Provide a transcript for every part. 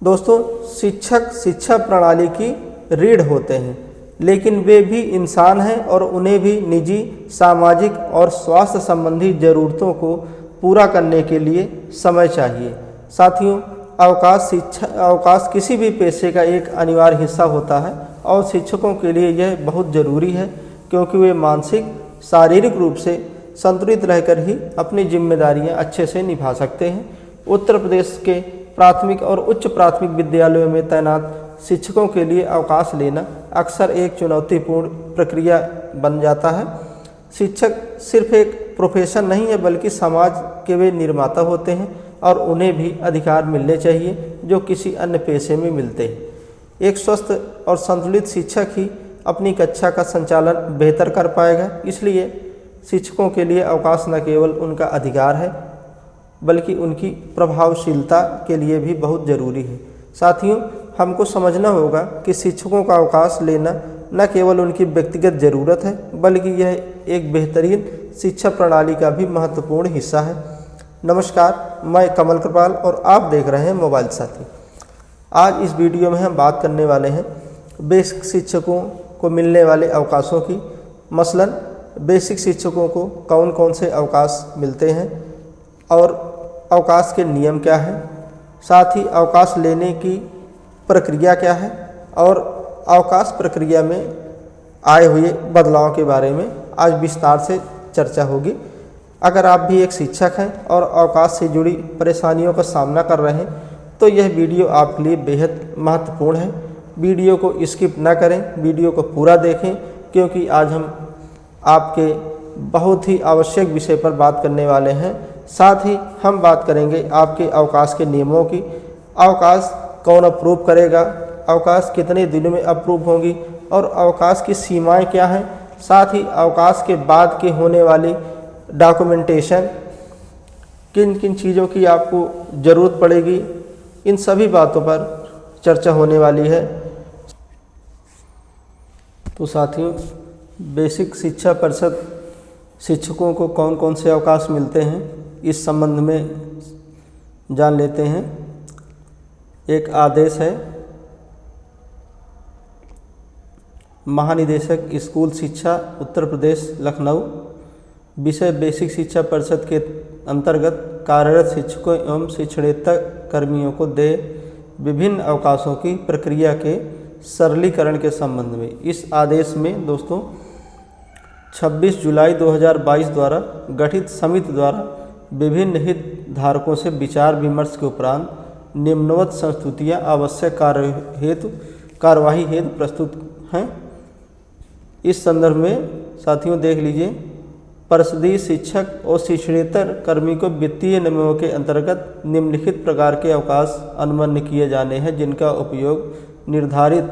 दोस्तों, शिक्षक शिक्षा प्रणाली की रीढ़ होते हैं, लेकिन वे भी इंसान हैं और उन्हें भी निजी, सामाजिक और स्वास्थ्य संबंधी ज़रूरतों को पूरा करने के लिए समय चाहिए। साथियों, अवकाश किसी भी पेशे का एक अनिवार्य हिस्सा होता है और शिक्षकों के लिए यह बहुत ज़रूरी है, क्योंकि वे मानसिक, शारीरिक रूप से संतुलित रहकर ही अपनी जिम्मेदारियां अच्छे से निभा सकते हैं। उत्तर प्रदेश के प्राथमिक और उच्च प्राथमिक विद्यालयों में तैनात शिक्षकों के लिए अवकाश लेना अक्सर एक चुनौतीपूर्ण प्रक्रिया बन जाता है। शिक्षक सिर्फ एक प्रोफेशन नहीं है, बल्कि समाज के वे निर्माता होते हैं और उन्हें भी अधिकार मिलने चाहिए जो किसी अन्य पेशे में मिलते हैं। एक स्वस्थ और संतुलित शिक्षक ही अपनी कक्षा का संचालन बेहतर कर पाएगा। इसलिए शिक्षकों के लिए अवकाश न केवल उनका अधिकार है, बल्कि उनकी प्रभावशीलता के लिए भी बहुत ज़रूरी है। साथियों, हमको समझना होगा कि शिक्षकों का अवकाश लेना न केवल उनकी व्यक्तिगत ज़रूरत है, बल्कि यह एक बेहतरीन शिक्षा प्रणाली का भी महत्वपूर्ण हिस्सा है। नमस्कार, मैं कमल कृपाल और आप देख रहे हैं मोबाइल साथी। आज इस वीडियो में हम बात करने वाले हैं बेसिक शिक्षकों को मिलने वाले अवकाशों की। मसलन बेसिक शिक्षकों को कौन कौन से अवकाश मिलते हैं और अवकाश के नियम क्या हैं, साथ ही अवकाश लेने की प्रक्रिया क्या है और अवकाश प्रक्रिया में आए हुए बदलाव के बारे में आज विस्तार से चर्चा होगी। अगर आप भी एक शिक्षक हैं और अवकाश से जुड़ी परेशानियों का सामना कर रहे हैं तो यह वीडियो आपके लिए बेहद महत्वपूर्ण है। वीडियो को स्किप ना करें, वीडियो को पूरा देखें, क्योंकि आज हम आपके बहुत ही आवश्यक विषय पर बात करने वाले हैं। साथ ही हम बात करेंगे आपके अवकाश के नियमों की। अवकाश कौन अप्रूव करेगा, अवकाश कितने दिनों में अप्रूव होगी और अवकाश की सीमाएं क्या हैं। साथ ही अवकाश के बाद के होने वाली डॉक्यूमेंटेशन, किन किन चीज़ों की आपको ज़रूरत पड़ेगी, इन सभी बातों पर चर्चा होने वाली है। तो साथियों, बेसिक शिक्षा परिषद शिक्षकों को कौन कौन से अवकाश मिलते हैं, इस संबंध में जान लेते हैं। एक आदेश है महानिदेशक स्कूल शिक्षा उत्तर प्रदेश लखनऊ, विषय बेसिक शिक्षा परिषद के अंतर्गत कार्यरत शिक्षकों एवं शिक्षणेतर कर्मियों को दे विभिन्न अवकाशों की प्रक्रिया के सरलीकरण के संबंध में। इस आदेश में दोस्तों 26 जुलाई 2022 द्वारा गठित समिति द्वारा विभिन्न हितधारकों से विचार विमर्श के उपरांत निम्नवत संस्तुतियाँ आवश्यक कार्यवाही हेतु प्रस्तुत हैं। इस संदर्भ में साथियों देख लीजिए, परिषदीय शिक्षक और शिक्षणेतर कर्मी को वित्तीय नियमों के अंतर्गत निम्नलिखित प्रकार के अवकाश अनुमन्य किए जाने हैं, जिनका उपयोग निर्धारित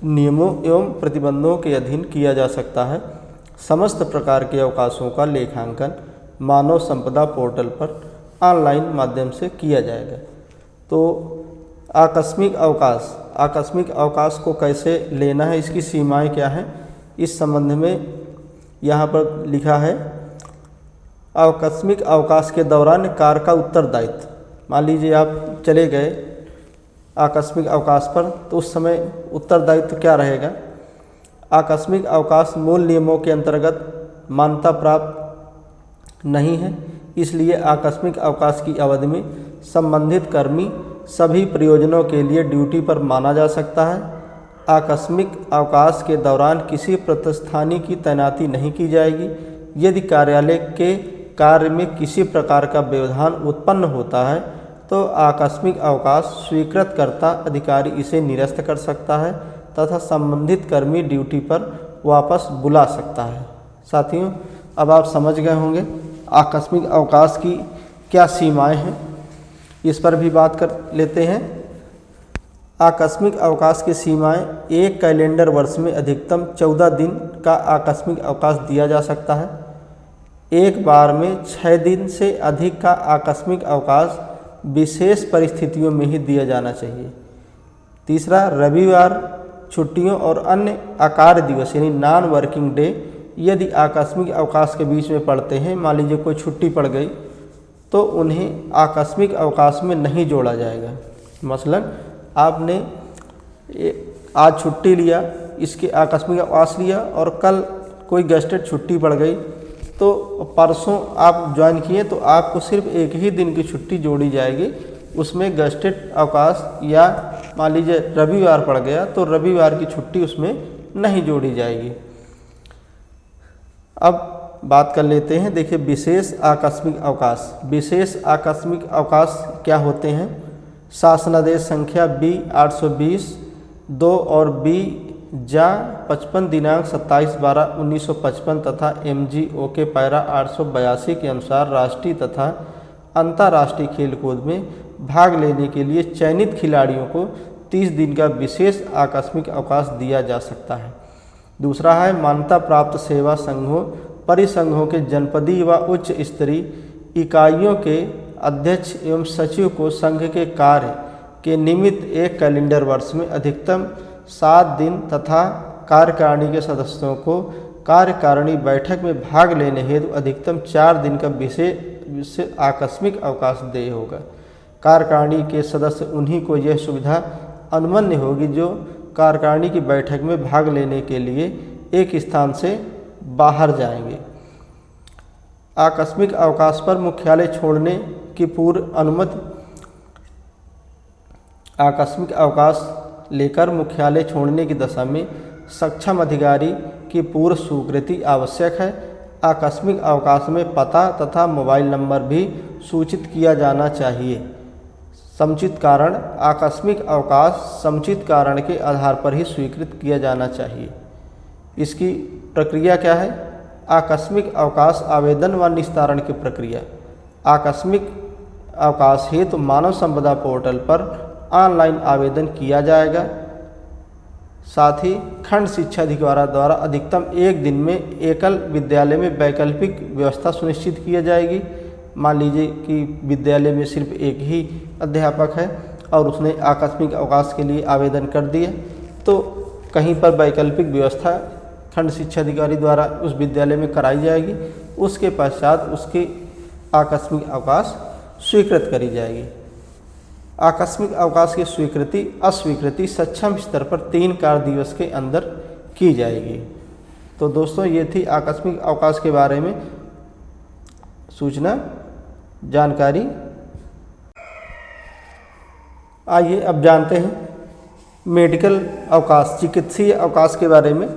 नियमों एवं प्रतिबंधों के अधीन किया जा सकता है। समस्त प्रकार के अवकाशों का लेखांकन मानव संपदा पोर्टल पर ऑनलाइन माध्यम से किया जाएगा। तो आकस्मिक अवकाश को कैसे लेना है, इसकी सीमाएं क्या हैं, इस संबंध में यहाँ पर लिखा है। आकस्मिक अवकाश के दौरान कार्य का उत्तरदायित्व। मान लीजिए आप चले गए आकस्मिक अवकाश पर, तो उस समय उत्तरदायित्व क्या रहेगा। आकस्मिक अवकाश मूल नियमों के अंतर्गत मान्यता प्राप्त नहीं है, इसलिए आकस्मिक अवकाश की अवधि में संबंधित कर्मी सभी प्रयोजनों के लिए ड्यूटी पर माना जा सकता है। आकस्मिक अवकाश के दौरान किसी प्रतिस्थानी की तैनाती नहीं की जाएगी। यदि कार्यालय के कार्य में किसी प्रकार का व्यवधान उत्पन्न होता है तो आकस्मिक अवकाश स्वीकृतकर्ता अधिकारी इसे निरस्त कर सकता है तथा संबंधित कर्मी ड्यूटी पर वापस बुला सकता है। साथियों, अब आप समझ गए होंगे आकस्मिक अवकाश की क्या सीमाएं हैं, इस पर भी बात कर लेते हैं। आकस्मिक अवकाश की सीमाएं: एक कैलेंडर वर्ष में अधिकतम 14 दिन का आकस्मिक अवकाश दिया जा सकता है। एक बार में 6 दिन से अधिक का आकस्मिक अवकाश विशेष परिस्थितियों में ही दिया जाना चाहिए। तीसरा, रविवार, छुट्टियों और अन्य अकार्य दिवस यानी नॉन वर्किंग डे यदि आकस्मिक अवकाश के बीच में पड़ते हैं, मान लीजिए कोई छुट्टी पड़ गई, तो उन्हें आकस्मिक अवकाश में नहीं जोड़ा जाएगा। मसलन आपने आज छुट्टी लिया, इसके आकस्मिक अवकाश लिया और कल कोई गेस्टेड छुट्टी पड़ गई, तो परसों आप ज्वाइन किए तो आपको सिर्फ एक ही दिन की छुट्टी जोड़ी जाएगी, उसमें गेस्टेड अवकाश या मान लीजिए रविवार पड़ गया तो रविवार की छुट्टी उसमें नहीं जोड़ी जाएगी। अब बात कर लेते हैं, देखिए विशेष आकस्मिक अवकाश। विशेष आकस्मिक अवकाश क्या होते हैं? शासनादेश संख्या B 820 2 और B जा 55 दिनांक 27/12/1955 तथा MGO के पैरा 882 के अनुसार राष्ट्रीय तथा अंतर्राष्ट्रीय खेलकूद में भाग लेने के लिए चयनित खिलाड़ियों को 30 दिन का विशेष आकस्मिक अवकाश दिया जा सकता है। दूसरा है मान्यता प्राप्त सेवा संघों परिसंघों के जनपदीय व उच्च स्तरीय इकाइयों के अध्यक्ष एवं सचिव को संघ के कार्य के निमित्त एक कैलेंडर वर्ष में अधिकतम 7 दिन तथा कार्यकारिणी के सदस्यों को कार्यकारिणी बैठक में भाग लेने हेतु अधिकतम 4 दिन का विशेष आकस्मिक अवकाश देय होगा। कार्यकारिणी के सदस्य उन्हीं को यह सुविधा अनुमन्य होगी जो कार्यकारिणी की बैठक में भाग लेने के लिए एक स्थान से बाहर जाएंगे। आकस्मिक अवकाश पर मुख्यालय छोड़ने की पूर्व अनुमति। आकस्मिक अवकाश लेकर मुख्यालय छोड़ने की दशा में सक्षम अधिकारी की पूर्व स्वीकृति आवश्यक है। आकस्मिक अवकाश में पता तथा मोबाइल नंबर भी सूचित किया जाना चाहिए। समुचित कारण। आकस्मिक अवकाश समुचित कारण के आधार पर ही स्वीकृत किया जाना चाहिए। इसकी प्रक्रिया क्या है? आकस्मिक अवकाश आवेदन व निस्तारण की प्रक्रिया। आकस्मिक अवकाश हेतु मानव संपदा पोर्टल पर ऑनलाइन आवेदन किया जाएगा। साथ ही खंड शिक्षा अधिकारी द्वारा अधिकतम 1 दिन में एकल विद्यालय में वैकल्पिक व्यवस्था सुनिश्चित की जाएगी। मान लीजिए कि विद्यालय में सिर्फ एक ही अध्यापक है और उसने आकस्मिक अवकाश के लिए आवेदन कर दिया, तो कहीं पर वैकल्पिक व्यवस्था खंड शिक्षा अधिकारी द्वारा उस विद्यालय में कराई जाएगी। उसके पश्चात उसकी आकस्मिक अवकाश स्वीकृत करी जाएगी। आकस्मिक अवकाश की स्वीकृति अस्वीकृति सक्षम स्तर पर 3 कार्य दिवस के अंदर की जाएगी। तो दोस्तों ये थी आकस्मिक अवकाश के बारे में सूचना जानकारी। आइए अब जानते हैं मेडिकल अवकाश चिकित्सीय अवकाश के बारे में।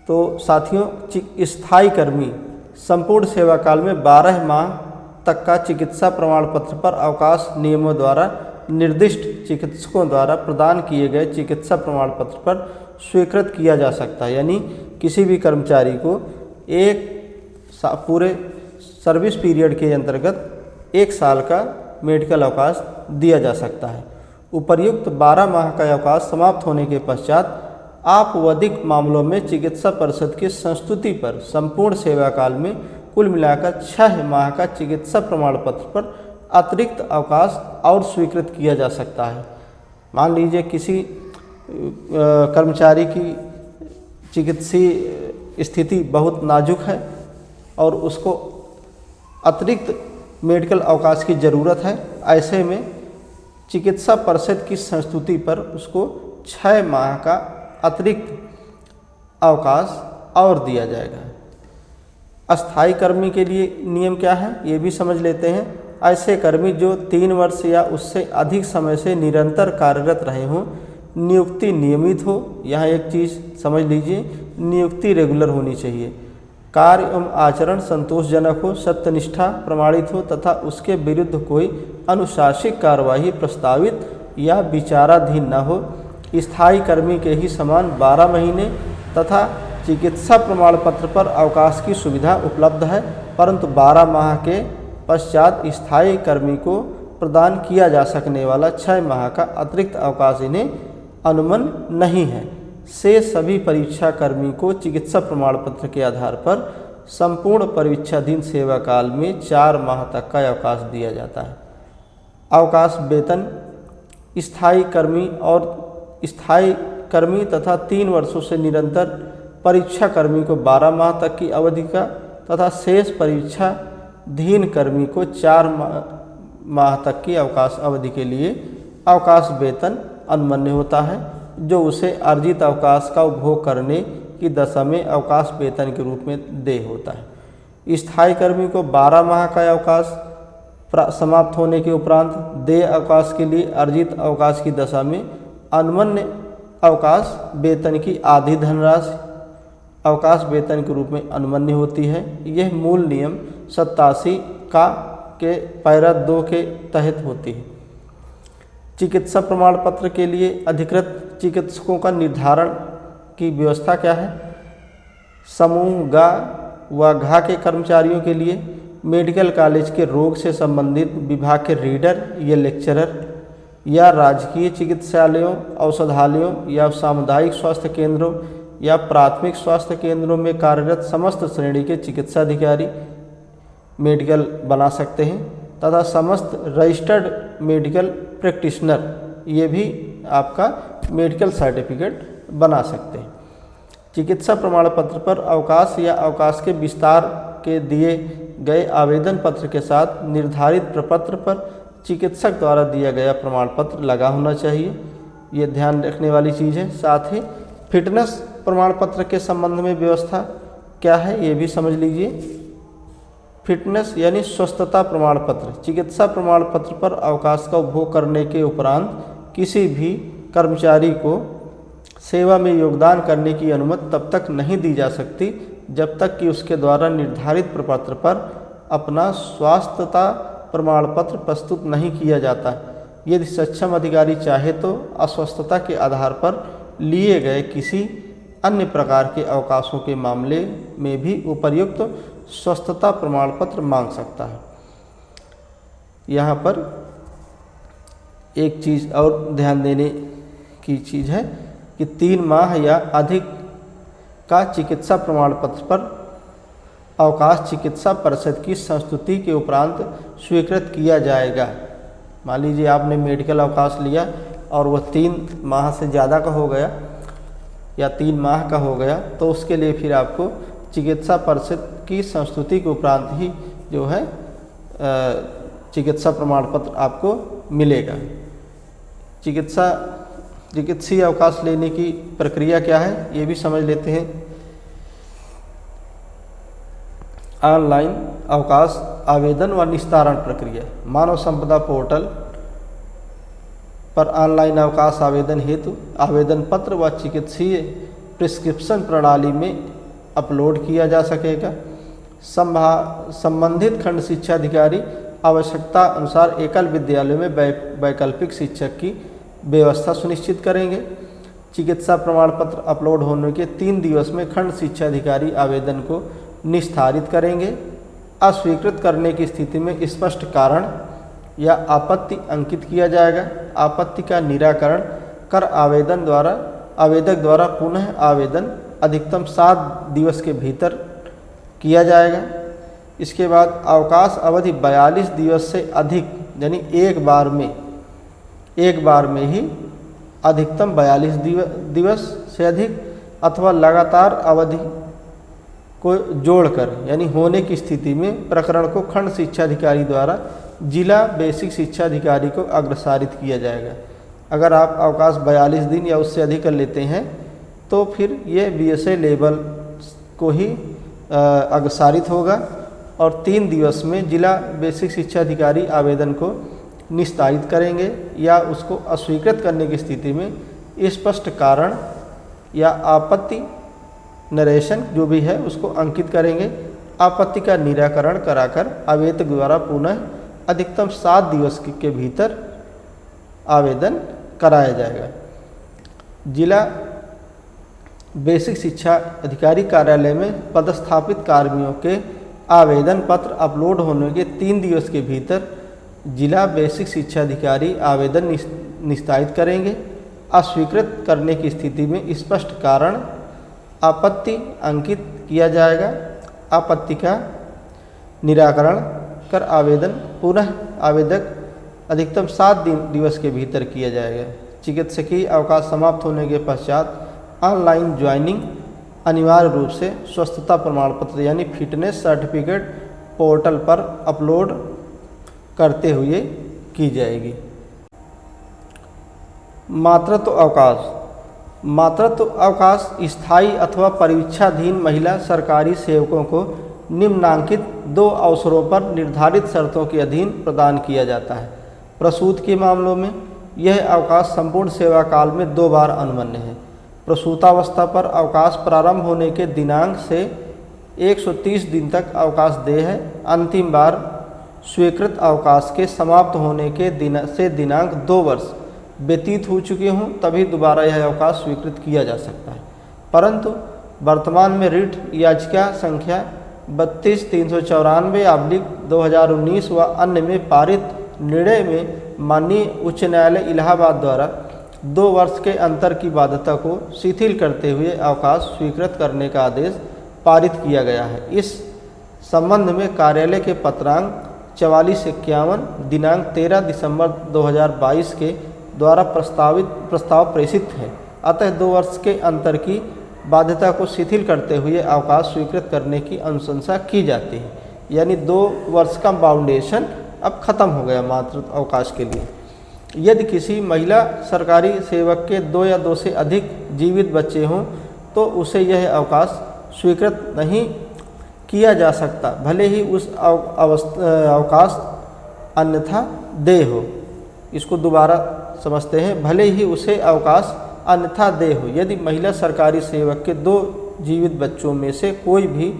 तो साथियों स्थायी कर्मी संपूर्ण सेवा काल में 12 माह तक का चिकित्सा प्रमाण पत्र पर अवकाश नियमों द्वारा निर्दिष्ट चिकित्सकों द्वारा प्रदान किए गए चिकित्सा प्रमाण पत्र पर स्वीकृत किया जा सकता है। यानी किसी भी कर्मचारी को पूरे सर्विस पीरियड के अंतर्गत 1 साल का मेडिकल अवकाश दिया जा सकता है। उपर्युक्त 12 माह का अवकाश समाप्त होने के पश्चात आपवधिक मामलों में चिकित्सा परिषद की संस्तुति पर संपूर्ण सेवा काल में कुल मिलाकर 6 माह का चिकित्सा प्रमाण पत्र पर अतिरिक्त अवकाश और स्वीकृत किया जा सकता है। मान लीजिए किसी कर्मचारी की चिकित्सीय स्थिति बहुत नाजुक है और उसको अतिरिक्त मेडिकल अवकाश की ज़रूरत है, ऐसे में चिकित्सा परिषद की संस्तुति पर उसको 6 माह का अतिरिक्त अवकाश और दिया जाएगा। अस्थायी कर्मी के लिए नियम क्या है ये भी समझ लेते हैं। ऐसे कर्मी जो 3 वर्ष या उससे अधिक समय से निरंतर कार्यरत रहे हों, नियुक्ति नियमित हो। यहाँ एक चीज़ समझ लीजिए, नियुक्ति रेगुलर होनी चाहिए। कार्य एवं आचरण संतोषजनक हो, सत्यनिष्ठा प्रमाणित हो तथा उसके विरुद्ध कोई अनुशासनिक कार्यवाही प्रस्तावित या विचाराधीन न हो। स्थायी कर्मी के ही समान 12 महीने तथा चिकित्सा प्रमाण पत्र पर अवकाश की सुविधा उपलब्ध है, परंतु 12 माह के पश्चात स्थायी कर्मी को प्रदान किया जा सकने वाला 6 माह का अतिरिक्त अवकाश इन्हें अनुमन नहीं है। से सभी परीक्षा कर्मी को चिकित्सा प्रमाण पत्र के आधार पर संपूर्ण परीक्षाधीन सेवा काल में 4 माह तक का अवकाश दिया जाता है। अवकाश वेतन स्थायी कर्मी तथा 3 वर्षों से निरंतर परीक्षा कर्मी को 12 माह तक की अवधि का तथा शेष परीक्षाधीन कर्मी को 4 माह तक की अवकाश अवधि के लिए अवकाश वेतन अनुमन्य होता है, जो उसे अर्जित अवकाश का उपभोग करने की दशा में अवकाश वेतन के रूप में देय होता है। स्थायी कर्मी को 12 माह का अवकाश समाप्त होने के उपरांत देय अवकाश के लिए अर्जित अवकाश की दशा में अनुमन्य अवकाश वेतन की आधी धनराशि अवकाश वेतन के रूप में अनुमन्य होती है। यह मूल नियम 87 का के पैरा 2 के तहत होती है। चिकित्सा प्रमाण पत्र के लिए अधिकृत चिकित्सकों का निर्धारण की व्यवस्था क्या है? समूह ग व घ के कर्मचारियों के लिए मेडिकल कॉलेज के रोग से संबंधित विभाग के रीडर या लेक्चरर या राजकीय चिकित्सालयों, औषधालयों या सामुदायिक स्वास्थ्य केंद्रों या प्राथमिक स्वास्थ्य केंद्रों में कार्यरत समस्त श्रेणी के चिकित्सा अधिकारी मेडिकल बना सकते हैं तथा समस्त रजिस्टर्ड मेडिकल प्रैक्टिशनर ये भी आपका मेडिकल सर्टिफिकेट बना सकते हैं। चिकित्सा प्रमाण पत्र पर अवकाश या अवकाश के विस्तार के दिए गए आवेदन पत्र के साथ निर्धारित प्रपत्र पर चिकित्सक द्वारा दिया गया प्रमाण पत्र लगा होना चाहिए। ये ध्यान रखने वाली चीज़ है। साथ ही फिटनेस प्रमाण पत्र के संबंध में व्यवस्था क्या है ये भी समझ लीजिए। फिटनेस यानी स्वस्थता प्रमाण पत्र। चिकित्सा प्रमाण पत्र पर अवकाश का उपभोग करने के उपरांत किसी भी कर्मचारी को सेवा में योगदान करने की अनुमति तब तक नहीं दी जा सकती जब तक कि उसके द्वारा निर्धारित प्रपत्र पर अपना स्वास्थ्यता प्रमाण पत्र प्रस्तुत नहीं किया जाता। यदि सक्षम अधिकारी चाहे तो अस्वस्थता के आधार पर लिए गए किसी अन्य प्रकार के अवकाशों के मामले में भी उपर्युक्त स्वस्थता प्रमाण पत्र मांग सकता है। यहाँ पर एक चीज़ और ध्यान देने की चीज़ है कि 3 माह या अधिक का चिकित्सा प्रमाण पत्र पर अवकाश चिकित्सा परिषद की संस्तुति के उपरांत स्वीकृत किया जाएगा। मान लीजिए आपने मेडिकल अवकाश लिया और वह 3 माह से ज़्यादा का हो गया या 3 माह का हो गया तो उसके लिए फिर आपको चिकित्सा परिषद की संस्तुति के उपरांत ही जो है चिकित्सा प्रमाण पत्र आपको मिलेगा। चिकित्सीय अवकाश लेने की प्रक्रिया क्या है ये भी समझ लेते हैं। ऑनलाइन अवकाश आवेदन व निस्तारण प्रक्रिया। मानव संपदा पोर्टल पर ऑनलाइन अवकाश आवेदन हेतु आवेदन पत्र व चिकित्सीय प्रिस्क्रिप्शन प्रणाली में अपलोड किया जा सकेगा। संबंधित खंड शिक्षा अधिकारी आवश्यकता अनुसार एकल विद्यालय में वैकल्पिक शिक्षक की व्यवस्था सुनिश्चित करेंगे। चिकित्सा प्रमाण पत्र अपलोड होने के 3 दिवस में खंड शिक्षा अधिकारी आवेदन को निस्तारित करेंगे। अस्वीकृत करने की स्थिति में स्पष्ट कारण या आपत्ति अंकित किया जाएगा। आपत्ति का निराकरण कर आवेदक द्वारा पुनः आवेदन अधिकतम 7 दिवस के भीतर किया जाएगा। इसके बाद अवकाश अवधि 42 दिवस से अधिक यानी एक बार में ही अधिकतम 42 दिवस से अधिक अथवा लगातार अवधि को जोड़कर यानी होने की स्थिति में प्रकरण को खंड शिक्षा अधिकारी द्वारा जिला बेसिक शिक्षा अधिकारी को अग्रसारित किया जाएगा। अगर आप अवकाश 42 दिन या उससे अधिक कर लेते हैं तो फिर ये BSA लेवल को ही अग्रसारित होगा और 3 दिवस में जिला बेसिक शिक्षा अधिकारी आवेदन को निस्तारित करेंगे या उसको अस्वीकृत करने की स्थिति में स्पष्ट कारण या आपत्ति नरेशन जो भी है उसको अंकित करेंगे। आपत्ति का निराकरण कराकर आवेदक द्वारा पुनः अधिकतम 7 दिवस के भीतर आवेदन कराया जाएगा। जिला बेसिक शिक्षा अधिकारी कार्यालय में पदस्थापित कर्मियों के आवेदन पत्र अपलोड होने के 3 दिवस के भीतर जिला बेसिक शिक्षा अधिकारी आवेदन निस्तारित करेंगे। अस्वीकृत करने की स्थिति में स्पष्ट कारण आपत्ति अंकित किया जाएगा। आपत्ति का निराकरण कर आवेदन पुनः आवेदक अधिकतम 7 दिवस के भीतर किया जाएगा। चिकित्सकीय अवकाश समाप्त होने के पश्चात ऑनलाइन ज्वाइनिंग अनिवार्य रूप से स्वस्थता प्रमाण पत्र यानी फिटनेस सर्टिफिकेट पोर्टल पर अपलोड करते हुए की जाएगी। मातृत्व अवकाश। मातृत्व अवकाश स्थायी अथवा परीक्षाधीन महिला सरकारी सेवकों को निम्नांकित 2 अवसरों पर निर्धारित शर्तों के अधीन प्रदान किया जाता है। प्रसूति के मामलों में यह अवकाश संपूर्ण सेवा काल में 2 बार अनुमन्य है। प्रसूतावस्था पर अवकाश प्रारंभ होने के दिनांक से 130 दिन तक अवकाश देय है। अंतिम बार स्वीकृत अवकाश के समाप्त होने के दिनांक 2 वर्ष व्यतीत हो चुके हों तभी दोबारा यह अवकाश स्वीकृत किया जा सकता है। परंतु वर्तमान में रिट याचिका संख्या 32/394/2019 व अन्य में पारित निर्णय में माननीय उच्च न्यायालय इलाहाबाद द्वारा 2 वर्ष के अंतर की बाध्यता को शिथिल करते हुए अवकाश स्वीकृत करने का आदेश पारित किया गया है। इस संबंध में कार्यालय के पत्रांक 4451 दिनांक 13 दिसंबर 2022 के द्वारा प्रस्ताव प्रेषित है। अतः 2 वर्ष के अंतर की बाध्यता को शिथिल करते हुए अवकाश स्वीकृत करने की अनुशंसा की जाती है। यानी 2 वर्ष का बाउंडेशन अब खत्म हो गया मातृत्व अवकाश के लिए। यदि किसी महिला सरकारी सेवक के 2 या 2 से अधिक जीवित बच्चे हों तो उसे यह अवकाश स्वीकृत नहीं किया जा सकता, भले ही उस अवकाश अन्यथा देय हो। इसको दोबारा समझते हैं, भले ही उसे अवकाश अन्यथा देय हो। यदि महिला सरकारी सेवक के 2 जीवित बच्चों में से कोई भी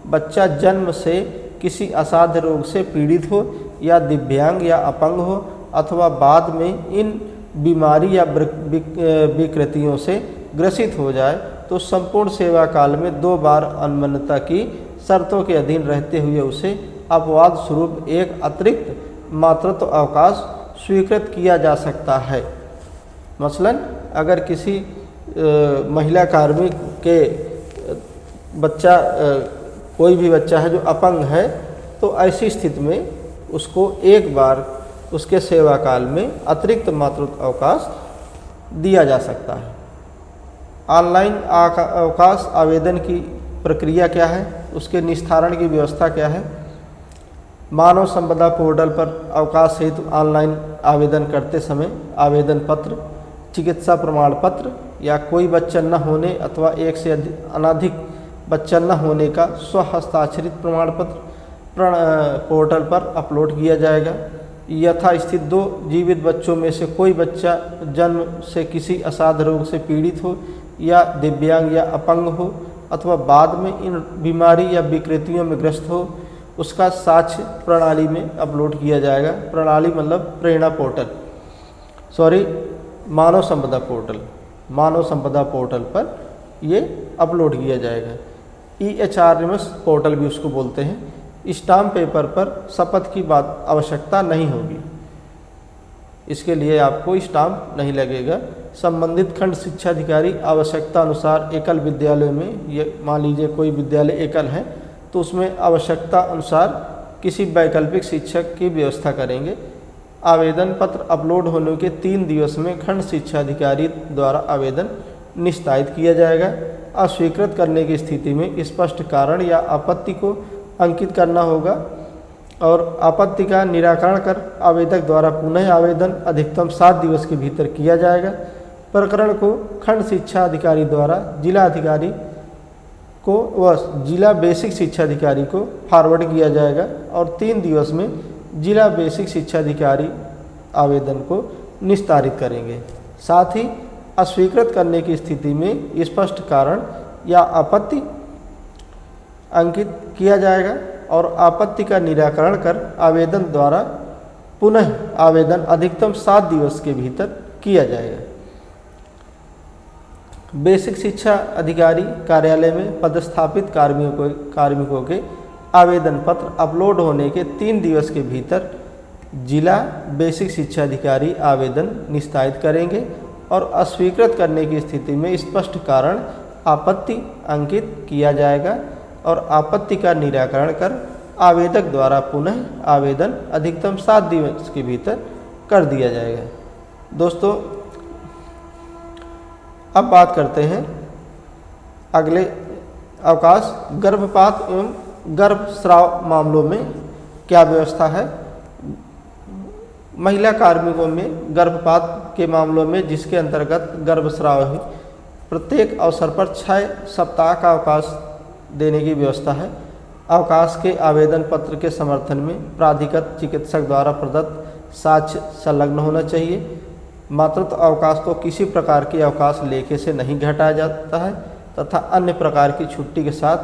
बच्चा जन्म से किसी असाध्य रोग से पीड़ित हो या दिव्यांग या अपंग हो अथवा बाद में इन बीमारी या विकृतियों से ग्रसित हो जाए तो संपूर्ण सेवा काल में 2 बार अनुमन्यता की शर्तों के अधीन रहते हुए उसे अपवाद स्वरूप एक अतिरिक्त मातृत्व अवकाश स्वीकृत किया जा सकता है। मसलन अगर किसी महिला कार्मिक के बच्चा कोई भी बच्चा है जो अपंग है तो ऐसी स्थिति में उसको एक बार उसके सेवा काल में अतिरिक्त मातृत्व अवकाश दिया जा सकता है। ऑनलाइन अवकाश आवेदन की प्रक्रिया क्या है, उसके निस्तारण की व्यवस्था क्या है। मानव संपदा पोर्टल पर अवकाश हेतु ऑनलाइन आवेदन करते समय आवेदन पत्र, चिकित्सा प्रमाण पत्र या कोई बच्चा न होने अथवा एक से अनधिक बच्चा न होने का स्वहस्ताक्षरित प्रमाण पत्र पोर्टल पर अपलोड किया जाएगा। यथास्थित 2 जीवित बच्चों में से कोई बच्चा जन्म से किसी असाध्य रोग से पीड़ित हो या दिव्यांग या अपंग हो अथवा बाद में इन बीमारी या विकृतियों में ग्रस्त हो, उसका साक्ष्य प्रणाली में अपलोड किया जाएगा। प्रणाली मतलब प्रेरणा पोर्टल, मानव संपदा पोर्टल पर ये अपलोड किया जाएगा। EHRMS पोर्टल भी उसको बोलते हैं। स्टाम्प पेपर पर शपथ की बात आवश्यकता नहीं होगी, इसके लिए आपको स्टाम्प नहीं लगेगा। संबंधित खंड शिक्षा अधिकारी आवश्यकता अनुसार एकल विद्यालय में, ये मान लीजिए कोई विद्यालय एकल है तो उसमें आवश्यकता अनुसार किसी वैकल्पिक शिक्षक की व्यवस्था करेंगे। आवेदन पत्र अपलोड होने के 3 दिवस में खंड शिक्षा अधिकारी द्वारा आवेदन निस्तारित किया जाएगा। अस्वीकृत करने की स्थिति में स्पष्ट कारण या आपत्ति को अंकित करना होगा और आपत्ति का निराकरण कर आवेदक द्वारा पुनः आवेदन अधिकतम 7 दिवस के भीतर किया जाएगा। प्रकरण को खंड शिक्षा अधिकारी द्वारा जिला अधिकारी को व जिला बेसिक शिक्षा अधिकारी को फॉरवर्ड किया जाएगा और 3 दिवस में जिला बेसिक शिक्षा अधिकारी आवेदन को निस्तारित करेंगे। साथ ही अस्वीकृत करने की स्थिति में स्पष्ट कारण या आपत्ति अंकित किया जाएगा और आपत्ति का निराकरण कर आवेदन द्वारा पुनः आवेदन अधिकतम 7 दिवस के भीतर किया जाएगा। बेसिक शिक्षा अधिकारी कार्यालय में पदस्थापित कार्मिकों के आवेदन पत्र अपलोड होने के 3 दिवस के भीतर जिला बेसिक शिक्षा अधिकारी आवेदन निस्तारित करेंगे और अस्वीकृत करने की स्थिति में स्पष्ट कारण आपत्ति अंकित किया जाएगा और आपत्ति का निराकरण कर आवेदक द्वारा पुनः आवेदन अधिकतम 7 दिवस के भीतर कर दिया जाएगा। दोस्तों, अब बात करते हैं अगले अवकाश गर्भपात एवं गर्भस्राव मामलों में क्या व्यवस्था है। महिला कार्मिकों में गर्भपात के मामलों में जिसके अंतर्गत गर्भस्राव है, प्रत्येक अवसर पर 6 सप्ताह का अवकाश देने की व्यवस्था है। अवकाश के आवेदन पत्र के समर्थन में प्राधिकृत चिकित्सक द्वारा प्रदत्त साक्ष्य संलग्न होना चाहिए। मातृत्व अवकाश को किसी प्रकार की अवकाश लेखे से नहीं घटाया जाता है तथा अन्य प्रकार की छुट्टी के साथ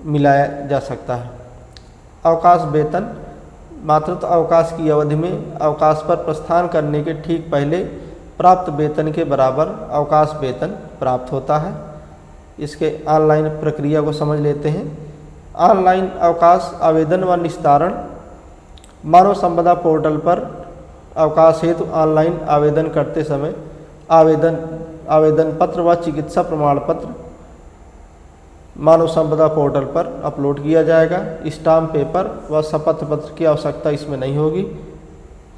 मिलाया जा सकता है। अवकाश वेतन मातृत्व अवकाश की अवधि में अवकाश पर प्रस्थान करने के ठीक पहले प्राप्त वेतन के बराबर अवकाश वेतन प्राप्त होता है। इसके ऑनलाइन प्रक्रिया को समझ लेते हैं। ऑनलाइन अवकाश आवेदन व निस्तारण मानव संपदा पोर्टल पर अवकाश हेतु ऑनलाइन आवेदन करते समय आवेदन पत्र व चिकित्सा प्रमाण पत्र मानव संपदा पोर्टल पर अपलोड किया जाएगा। स्टाम्प पेपर व शपथ पत्र की आवश्यकता इसमें नहीं होगी।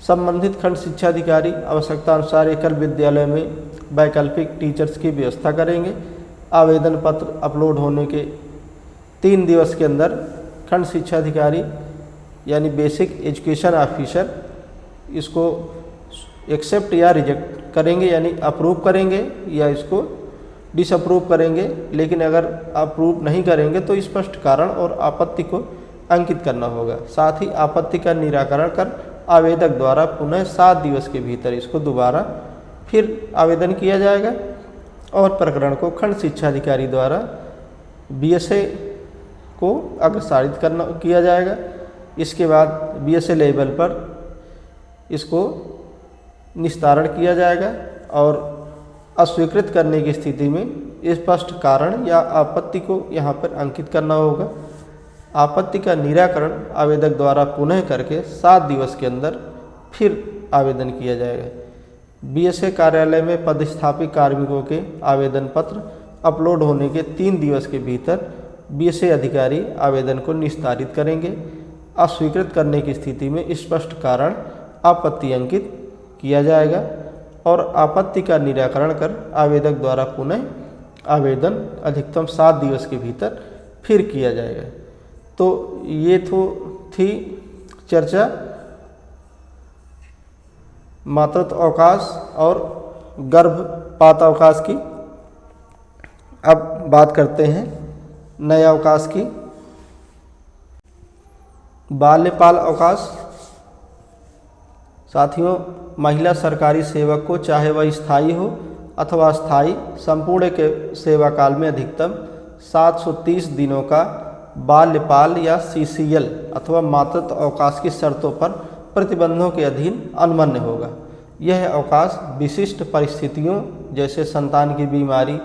संबंधित खंड शिक्षा अधिकारी आवश्यकता अनुसार एकल विद्यालय में वैकल्पिक टीचर्स की व्यवस्था करेंगे। आवेदन पत्र अपलोड होने के 3 दिवस के अंदर खंड शिक्षा अधिकारी यानी बेसिक एजुकेशन ऑफिसर इसको एक्सेप्ट या रिजेक्ट करेंगे, यानी अप्रूव करेंगे या इसको डिसअप्रूव करेंगे। लेकिन अगर अप्रूव नहीं करेंगे तो स्पष्ट कारण और आपत्ति को अंकित करना होगा। साथ ही आपत्ति का निराकरण कर आवेदक द्वारा पुनः 7 दिवस के भीतर इसको दोबारा फिर आवेदन किया जाएगा और प्रकरण को खंड शिक्षा अधिकारी द्वारा बीएसए को अग्रसारित किया जाएगा। इसके बाद बीएसए लेवल पर इसको निस्तारण किया जाएगा और अस्वीकृत करने की स्थिति में स्पष्ट कारण या आपत्ति को यहाँ पर अंकित करना होगा। आपत्ति का निराकरण आवेदक द्वारा पुनः करके 7 दिवस के अंदर फिर आवेदन किया जाएगा। बीएसए कार्यालय में पदस्थापित कार्मिकों के आवेदन पत्र अपलोड होने के 3 दिवस के भीतर बीएसए अधिकारी आवेदन को निस्तारित करेंगे। अस्वीकृत करने की स्थिति में स्पष्ट कारण आपत्ति अंकित किया जाएगा और आपत्ति का निराकरण कर आवेदक द्वारा पुनः आवेदन अधिकतम 7 दिवस के भीतर फिर किया जाएगा। तो ये थी चर्चा मातृत्व अवकाश और गर्भपात अवकाश की। अब बात करते हैं नए अवकाश की। बाल्यपाल अवकाश। साथियों, महिला सरकारी सेवक को चाहे वह स्थायी हो अथवा अस्थायी संपूर्ण के सेवा काल में अधिकतम 730 दिनों का बाल्यपाल या सीसीएल अथवा मातृत्व अवकाश की शर्तों पर प्रतिबंधों के अधीन अनुमन्य होगा। यह अवकाश विशिष्ट परिस्थितियों जैसे संतान की बीमारी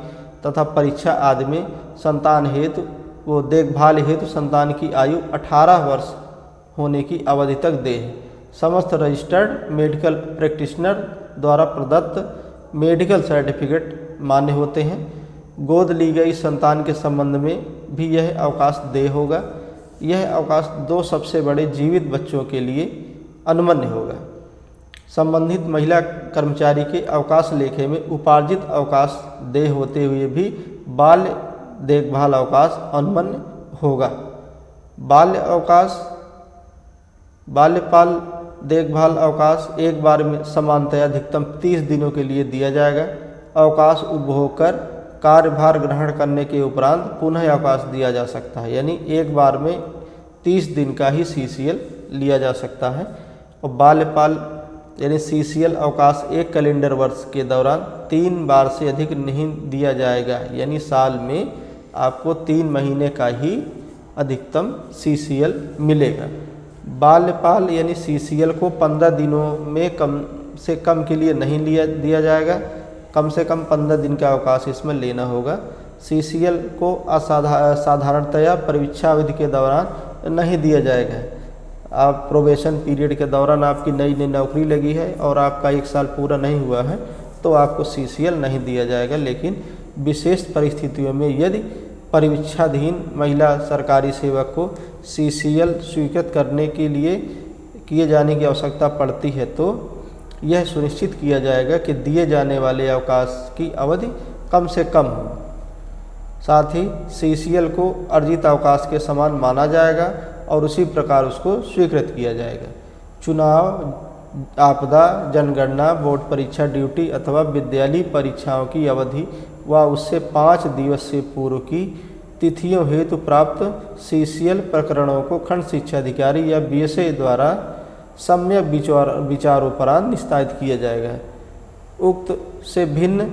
तथा परीक्षा आदि में संतान हेतु व देखभाल हेतु संतान की आयु 18 वर्ष होने की अवधि तक दे। समस्त रजिस्टर्ड मेडिकल प्रैक्टिशनर द्वारा प्रदत्त मेडिकल सर्टिफिकेट मान्य होते हैं। गोद ली गई संतान के संबंध में भी यह अवकाश देय होगा। यह अवकाश 2 सबसे बड़े जीवित बच्चों के लिए अनुमन्य होगा। संबंधित महिला कर्मचारी के अवकाश लेखे में उपार्जित अवकाश देय होते हुए भी बाल्य देखभाल अवकाश अनुमन्य होगा। बाल्यपाल देखभाल अवकाश एक बार में समानतया अधिकतम 30 दिनों के लिए दिया जाएगा। अवकाश उपभोग कर कार्यभार ग्रहण करने के उपरांत पुनः अवकाश दिया जा सकता है, यानी एक बार में 30 दिन का ही सीसीएल लिया जा सकता है। और बाल्यपाल यानी सीसीएल अवकाश एक कैलेंडर वर्ष के दौरान 3 बार से अधिक नहीं दिया जाएगा, यानी साल में आपको 3 महीने का ही अधिकतम सीसीएल मिलेगा। बाल्यपाल यानी सीसीएल को 15 दिनों में कम से कम के लिए नहीं दिया जाएगा। कम से कम 15 दिन का अवकाश इसमें लेना होगा। सीसीएल को साधारणतया परीक्षा अवधि के दौरान नहीं दिया जाएगा। आप प्रोबेशन पीरियड के दौरान आपकी नई नौकरी लगी है और आपका 1 साल पूरा नहीं हुआ है तो आपको सीसीएल नहीं दिया जाएगा। लेकिन विशेष परिस्थितियों में यदि परीक्षाधीन महिला सरकारी सेवक को सीसीएल स्वीकृत करने के लिए किए जाने की आवश्यकता पड़ती है तो यह सुनिश्चित किया जाएगा कि दिए जाने वाले अवकाश की अवधि कम से कम हो। साथ ही सीसीएल को अर्जित अवकाश के समान माना जाएगा और उसी प्रकार उसको स्वीकृत किया जाएगा। चुनाव, आपदा, जनगणना, बोर्ड परीक्षा, ड्यूटी अथवा विद्यालयी परीक्षाओं की अवधि व उससे 5 दिवस से पूर्व की तिथियों हेतु प्राप्त CCL प्रकरणों को खंड शिक्षा अधिकारी या BSA द्वारा सम्यक विचारोपरांत निस्तारित किया जाएगा। उक्त से भिन्न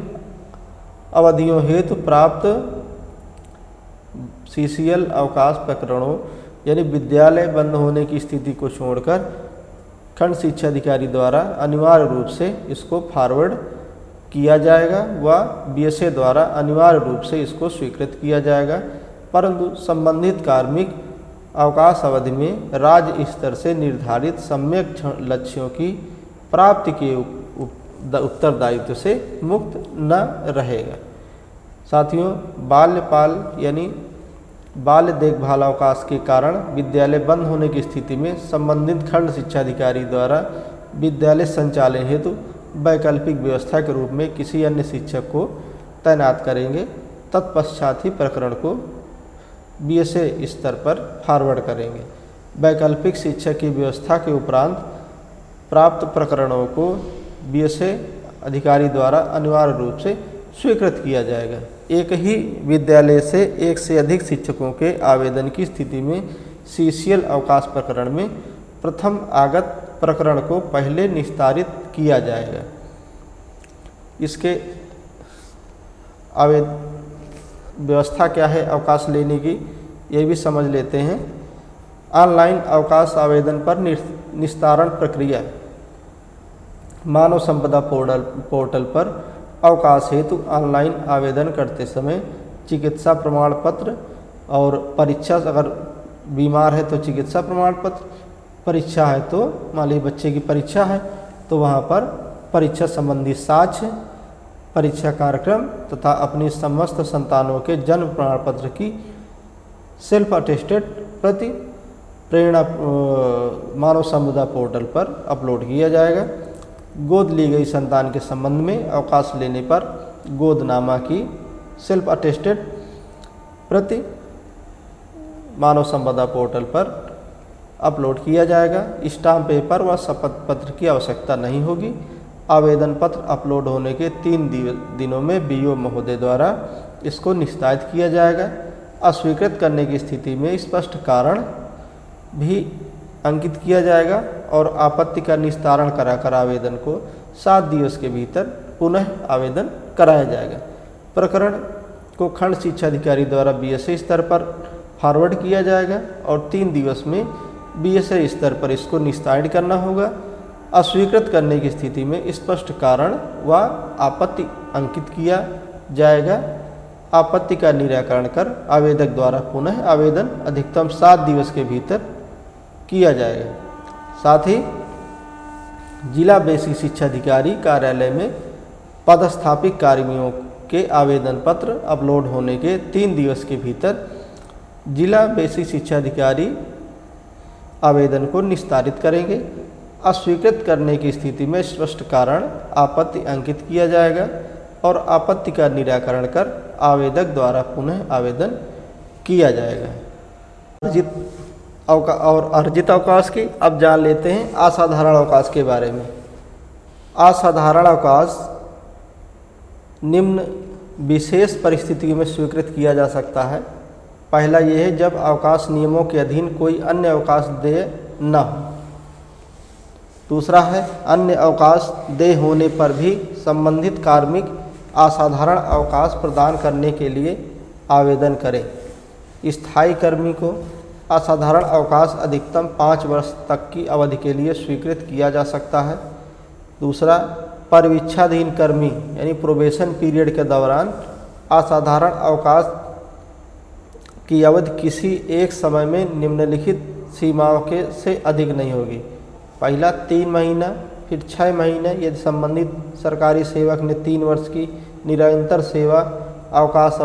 अवधियों हेतु प्राप्त CCL अवकाश प्रकरणों यानी विद्यालय बंद होने की स्थिति को छोड़कर खंड शिक्षा अधिकारी द्वारा अनिवार्य रूप से इसको फॉरवर्ड किया जाएगा व BSA द्वारा अनिवार्य रूप से इसको स्वीकृत किया जाएगा, परंतु संबंधित कार्मिक अवकाश अवधि में राज्य स्तर से निर्धारित सम्यक लक्ष्यों की प्राप्ति के उत्तरदायित्व से मुक्त न रहेगा। साथियों, बाल्यपाल यानी बाल्य देखभाल अवकाश के कारण विद्यालय बंद होने की स्थिति में संबंधित खंड शिक्षा अधिकारी द्वारा विद्यालय संचालन हेतु वैकल्पिक व्यवस्था के रूप में किसी अन्य शिक्षक को तैनात करेंगे। तत्पश्चात ही प्रकरण को BSA स्तर पर फॉरवर्ड करेंगे। वैकल्पिक शिक्षक की व्यवस्था के उपरांत प्राप्त प्रकरणों को BSA अधिकारी द्वारा अनिवार्य रूप से स्वीकृत किया जाएगा। एक ही विद्यालय से एक से अधिक शिक्षकों के आवेदन की स्थिति में CCL अवकाश प्रकरण में प्रथम आगत प्रकरण को पहले निस्तारित किया जाएगा। इसके व्यवस्था क्या है अवकाश लेने की, ये भी समझ लेते हैं। ऑनलाइन अवकाश आवेदन पर निस्तारण प्रक्रिया। मानव संपदा पोर्टल पर अवकाश हेतु ऑनलाइन आवेदन करते समय चिकित्सा प्रमाण पत्र और परीक्षा, अगर बीमार है तो चिकित्सा प्रमाण पत्र, परीक्षा है तो मान लीजिए बच्चे की परीक्षा है तो वहाँ पर परीक्षा संबंधी साक्ष्य, परीक्षा कार्यक्रम तथा अपनी समस्त संतानों के जन्म प्रमाण पत्र की सेल्फ अटेस्टेड प्रति प्रेरणा मानव संपदा पोर्टल पर अपलोड किया जाएगा। गोद ली गई संतान के संबंध में अवकाश लेने पर गोदनामा की सेल्फ अटेस्टेड प्रति मानव संपदा पोर्टल पर अपलोड किया जाएगा। स्टाम्प पेपर व शपथ पत्र की आवश्यकता नहीं होगी। आवेदन पत्र अपलोड होने के 3 दिनों में BO महोदय द्वारा इसको निस्तारित किया जाएगा। अस्वीकृत करने की स्थिति में स्पष्ट कारण भी अंकित किया जाएगा और आपत्ति का निस्तारण कराकर आवेदन को 7 दिवस के भीतर पुनः आवेदन कराया जाएगा। प्रकरण को खंड शिक्षा अधिकारी द्वारा BSA स्तर पर फॉरवर्ड किया जाएगा और 3 दिवस में BSA स्तर पर इसको निस्तारित करना होगा। अस्वीकृत करने की स्थिति में स्पष्ट कारण व आपत्ति अंकित किया जाएगा। आपत्ति का निराकरण कर आवेदक द्वारा पुनः आवेदन अधिकतम 7 दिवस के भीतर किया जाएगा। साथ ही जिला बेसिक शिक्षा अधिकारी कार्यालय में पदस्थापित कर्मियों के आवेदन पत्र अपलोड होने के 3 दिवस के भीतर जिला बेसिक शिक्षा अधिकारी आवेदन को निस्तारित करेंगे। अस्वीकृत करने की स्थिति में स्पष्ट कारण आपत्ति अंकित किया जाएगा और आपत्ति का निराकरण कर आवेदक द्वारा पुनः आवेदन किया जाएगा। अर्जित अवकाश की अब जान लेते हैं असाधारण अवकाश के बारे में। असाधारण अवकाश निम्न विशेष परिस्थितियों में स्वीकृत किया जा सकता है। पहला ये है जब अवकाश नियमों के अधीन कोई अन्य अवकाश देय न हो। दूसरा है अन्य अवकाश देय होने पर भी संबंधित कार्मिक असाधारण अवकाश प्रदान करने के लिए आवेदन करें। स्थायी कर्मी को असाधारण अवकाश अधिकतम 5 वर्ष तक की अवधि के लिए स्वीकृत किया जा सकता है। दूसरा, परिवीक्षाधीन कर्मी यानी प्रोबेशन पीरियड के दौरान असाधारण अवकाश की अवधि किसी एक समय में निम्नलिखित सीमाओं के से अधिक नहीं होगी। पहला 3 महीना, फिर 6 महीने यदि संबंधित सरकारी सेवक ने 3 वर्ष की निरंतर सेवा अवकाश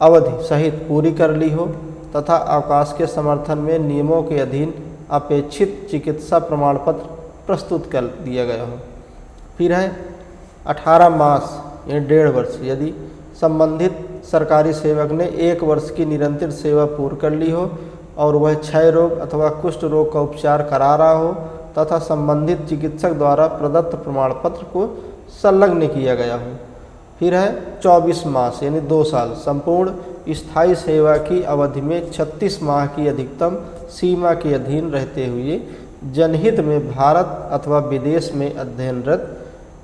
अवधि सहित पूरी कर ली हो तथा अवकाश के समर्थन में नियमों के अधीन अपेक्षित चिकित्सा प्रमाण पत्र प्रस्तुत कर दिया गया हो। फिर है 18 मास यानी 1.5 वर्ष यदि संबंधित सरकारी सेवक ने 1 वर्ष की निरंतर सेवा पूर्ण कर ली हो और वह क्षय रोग अथवा कुष्ठ रोग का उपचार करा रहा हो तथा संबंधित चिकित्सक द्वारा प्रदत्त प्रमाण पत्र को संलग्न किया गया हो। फिर है 24 मास यानी 2 साल संपूर्ण स्थायी सेवा की अवधि में 36 माह की अधिकतम सीमा के अधीन रहते हुए जनहित में भारत अथवा विदेश में अध्ययनरत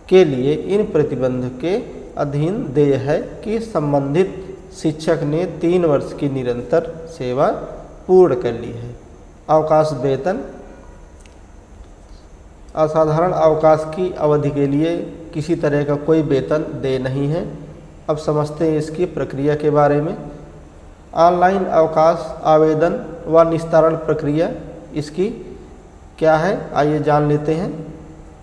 के लिए इन प्रतिबंध के अधीन देय है कि संबंधित शिक्षक ने 3 वर्ष की निरंतर सेवा पूर्ण कर ली है। अवकाश वेतन असाधारण अवकाश की अवधि के लिए किसी तरह का कोई वेतन देय नहीं है। अब समझते हैं इसकी प्रक्रिया के बारे में। ऑनलाइन अवकाश आवेदन व निस्तारण प्रक्रिया इसकी क्या है, आइए जान लेते हैं।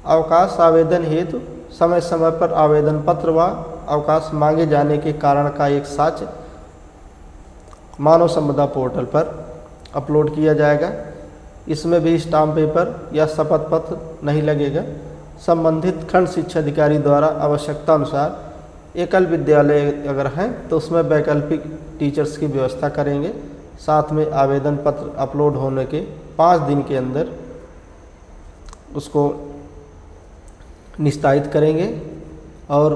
अवकाश आवेदन हेतु समय समय पर आवेदन पत्र व अवकाश मांगे जाने के कारण का एक साक्ष्य मानव संपदा पोर्टल पर अपलोड किया जाएगा। इसमें भी स्टाम्प पेपर या शपथ पत्र नहीं लगेगा। संबंधित खंड शिक्षा अधिकारी द्वारा आवश्यकता अनुसार एकल विद्यालय अगर हैं तो उसमें वैकल्पिक टीचर्स की व्यवस्था करेंगे। साथ में आवेदन पत्र अपलोड होने के 5 दिन के अंदर उसको निस्तारित करेंगे और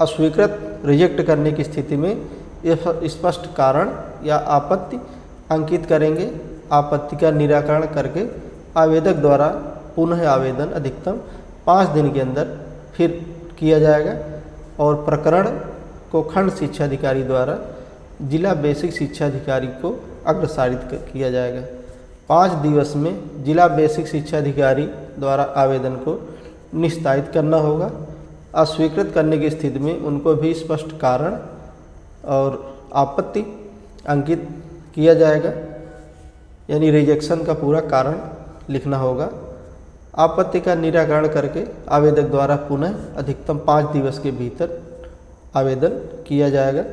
अस्वीकृत रिजेक्ट करने की स्थिति में स्पष्ट कारण या आपत्ति अंकित करेंगे। आपत्ति का निराकरण करके आवेदक द्वारा पुनः आवेदन अधिकतम 5 दिन के अंदर फिर किया जाएगा और प्रकरण को खंड शिक्षा अधिकारी द्वारा जिला बेसिक शिक्षा अधिकारी को अग्रसारित किया जाएगा। 5 दिवस में जिला बेसिक शिक्षा अधिकारी द्वारा आवेदन को निस्तारित करना होगा। अस्वीकृत करने की स्थिति में उनको भी स्पष्ट कारण और आपत्ति अंकित किया जाएगा, यानी रिजेक्शन का पूरा कारण लिखना होगा। आपत्ति का निराकरण करके आवेदक द्वारा पुनः अधिकतम 5 दिवस के भीतर आवेदन किया जाएगा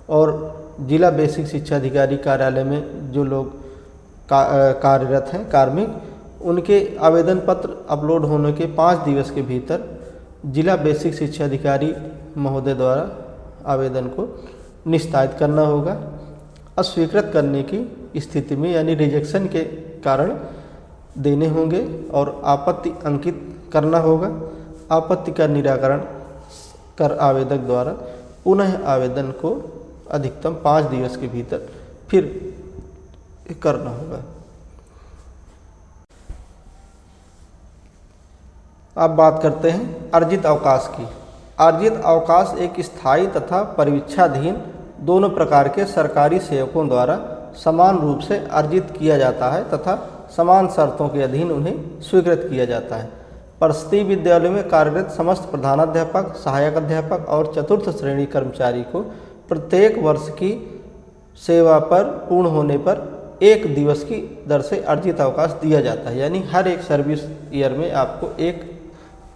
और जिला बेसिक शिक्षा अधिकारी कार्यालय में जो लोग कार्यरत हैं कार्मिक, उनके आवेदन पत्र अपलोड होने के 5 दिवस के भीतर जिला बेसिक शिक्षा अधिकारी महोदय द्वारा आवेदन को निस्तारित करना होगा। अस्वीकृत करने की स्थिति में यानी रिजेक्शन के कारण देने होंगे और आपत्ति अंकित करना होगा। आपत्ति का निराकरण कर आवेदक द्वारा पुनः आवेदन को अधिकतम 5 दिवस के भीतर फिर करना होगा। अब बात करते हैं अर्जित अवकाश की। अर्जित अवकाश एक स्थायी तथा परीक्षाधीन दोनों प्रकार के सरकारी सेवकों द्वारा समान रूप से अर्जित किया जाता है तथा समान शर्तों के अधीन उन्हें स्वीकृत किया जाता है। परिषदीय विद्यालयों में कार्यरत समस्त प्रधानाध्यापक, सहायक अध्यापक और चतुर्थ श्रेणी कर्मचारी को प्रत्येक वर्ष की सेवा पर पूर्ण होने पर 1 दिवस की दर से अर्जित अवकाश दिया जाता है। यानी हर एक सर्विस ईयर में आपको 1